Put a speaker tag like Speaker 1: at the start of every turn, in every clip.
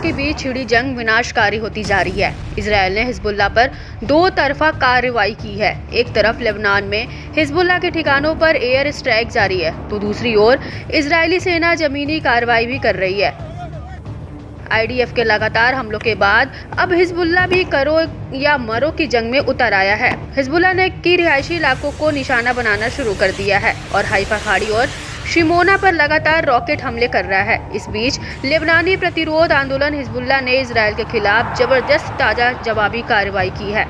Speaker 1: के बीच छिड़ी जंग विनाशकारी होती जा रही है। इजरायल ने हिजबुल्लाह पर दो तरफा कार्रवाई की है। एक तरफ लेबनान में हिजबुल्लाह के ठिकानों पर एयर स्ट्राइक जारी है, तो दूसरी ओर इजरायली सेना जमीनी कार्रवाई भी कर रही है। IDF के लगातार हमलों के बाद अब हिजबुल्लाह भी करो या मरो की जंग में उतर आया है। हिजबुल्लाह ने की रिहायशी इलाकों को निशाना बनाना शुरू कर दिया है और हाइफा खाड़ी और शिमोना पर लगातार रॉकेट हमले कर रहा है। इस बीच लेबनानी प्रतिरोध आंदोलन हिजबुल्लाह ने इजरायल के खिलाफ जबरदस्त ताजा जवाबी कार्रवाई की है,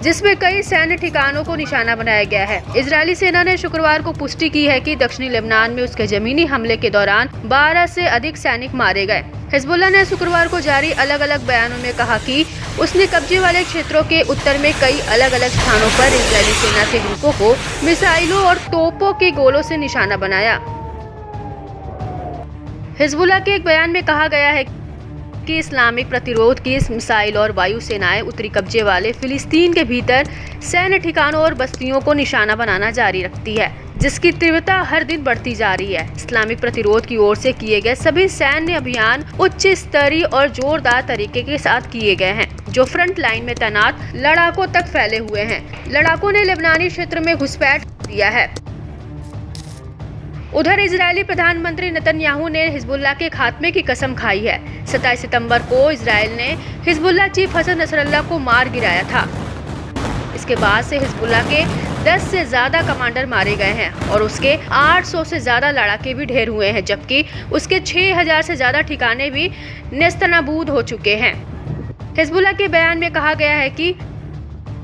Speaker 1: जिसमें कई सैन्य ठिकानों को निशाना बनाया गया है। इजरायली सेना ने शुक्रवार को पुष्टि की है कि दक्षिणी लेबनान में उसके जमीनी हमले के दौरान 12 से अधिक सैनिक मारे गए। हिजबुल्लाह ने शुक्रवार को जारी अलग अलग बयानों में कहा कि उसने कब्जे वाले क्षेत्रों के उत्तर में कई अलग अलग स्थानों पर इजरायली सेना के ग्रुपों को मिसाइलों और तोपों के गोलों से निशाना बनाया। हिजबुल्लाह के एक बयान में कहा गया है कि इस्लामिक प्रतिरोध की इस मिसाइल और वायु सेनाएं उत्तरी कब्जे वाले फिलिस्तीन के भीतर सैन्य ठिकानों और बस्तियों को निशाना बनाना जारी रखती है, जिसकी तीव्रता हर दिन बढ़ती जा रही है। इस्लामिक प्रतिरोध की ओर से किए गए सभी सैन्य अभियान उच्च स्तरीय और जोरदार तरीके के साथ किए गए हैं, जो फ्रंट लाइन में तैनात लड़ाकों तक फैले हुए हैं। लड़ाकों ने लेबनानी क्षेत्र में घुसपैठ दिया है। उधर इजरायली प्रधानमंत्री नेतन्याहू ने हिजबुल्लाह के खात्मे की कसम खाई है। 27 सितंबर को इजरायल ने हिजबुल्लाह चीफ हसन नसरल्लाह को मार गिराया था। इसके बाद से हिजबुल्लाह के 10 से ज्यादा कमांडर मारे गए हैं और उसके 800 से ज्यादा लड़ाके भी ढेर हुए हैं, जबकि उसके 6000 से ज्यादा ठिकाने भी नेस्तनाबूद हो चुके हैं। हिजबुल्लाह के बयान में कहा गया है कि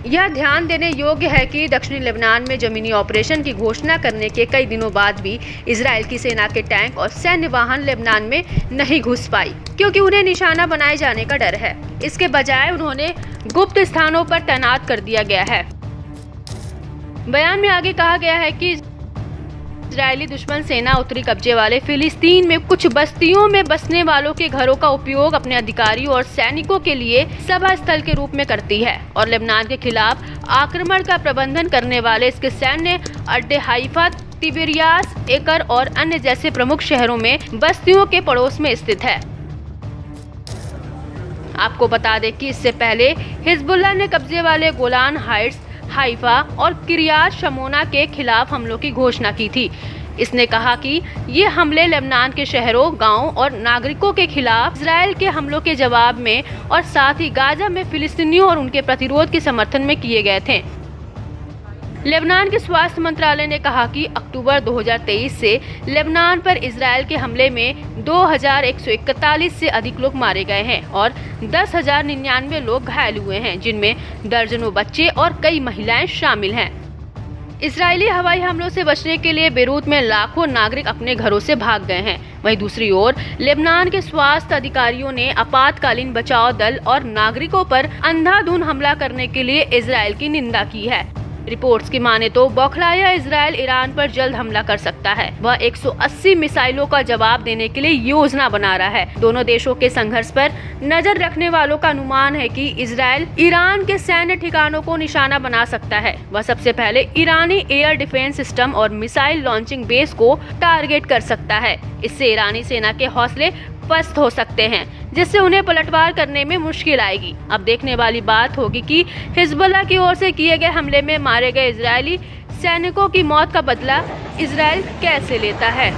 Speaker 1: यह ध्यान देने योग्य है कि दक्षिणी लेबनान में जमीनी ऑपरेशन की घोषणा करने के कई दिनों बाद भी इजरायल की सेना के टैंक और सैन्य वाहन लेबनान में नहीं घुस पाई, क्योंकि उन्हें निशाना बनाए जाने का डर है। इसके बजाय उन्होंने गुप्त स्थानों पर तैनात कर दिया गया है। बयान में आगे कहा गया है कि इजरायली दुश्मन सेना उत्तरी कब्जे वाले फिलिस्तीन में कुछ बस्तियों में बसने वालों के घरों का उपयोग अपने अधिकारियों और सैनिकों के लिए सभा स्थल के रूप में करती है और लेबनान के खिलाफ आक्रमण का प्रबंधन करने वाले इसके सैन्य अड्डे हाइफा, तिबिरियास, एकर और अन्य जैसे प्रमुख शहरों में बस्तियों के पड़ोस में स्थित है। आपको बता दें कि इससे पहले हिजबुल्लाह ने कब्जे वाले गोलान हाइट्स, हाइफा और किरियात शमोना के खिलाफ हमलों की घोषणा की थी। इसने कहा कि ये हमले लेबनान के शहरों, गांवों और नागरिकों के खिलाफ इजरायल के हमलों के जवाब में और साथ ही गाजा में फिलिस्तीनियों और उनके प्रतिरोध के समर्थन में किए गए थे। लेबनान के स्वास्थ्य मंत्रालय ने कहा कि अक्टूबर 2023 से लेबनान पर इजरायल के हमले में 2141 से अधिक लोग मारे गए हैं और 10,099 लोग घायल हुए हैं, जिनमें दर्जनों बच्चे और कई महिलाएं शामिल हैं। इजरायली हवाई हमलों से बचने के लिए बेरूत में लाखों नागरिक अपने घरों से भाग गए हैं। वहीं दूसरी ओर लेबनान के स्वास्थ्य अधिकारियों ने आपातकालीन बचाव दल और नागरिकों पर अंधाधुंध हमला करने के लिए इजरायल की निंदा की है। रिपोर्ट्स की माने तो बौखलाया इजरायल ईरान पर जल्द हमला कर सकता है। वह 180 मिसाइलों का जवाब देने के लिए योजना बना रहा है। दोनों देशों के संघर्ष पर नजर रखने वालों का अनुमान है कि इजरायल ईरान के सैन्य ठिकानों को निशाना बना सकता है। वह सबसे पहले ईरानी एयर डिफेंस सिस्टम और मिसाइल लॉन्चिंग बेस को टारगेट कर सकता है। इससे ईरानी सेना के हौसले पस्त हो सकते हैं, जिससे उन्हें पलटवार करने में मुश्किल आएगी। अब देखने वाली बात होगी कि हिजबुल्लाह की ओर से किए गए हमले में मारे गए इजरायली सैनिकों की मौत का बदला इजरायल कैसे लेता है।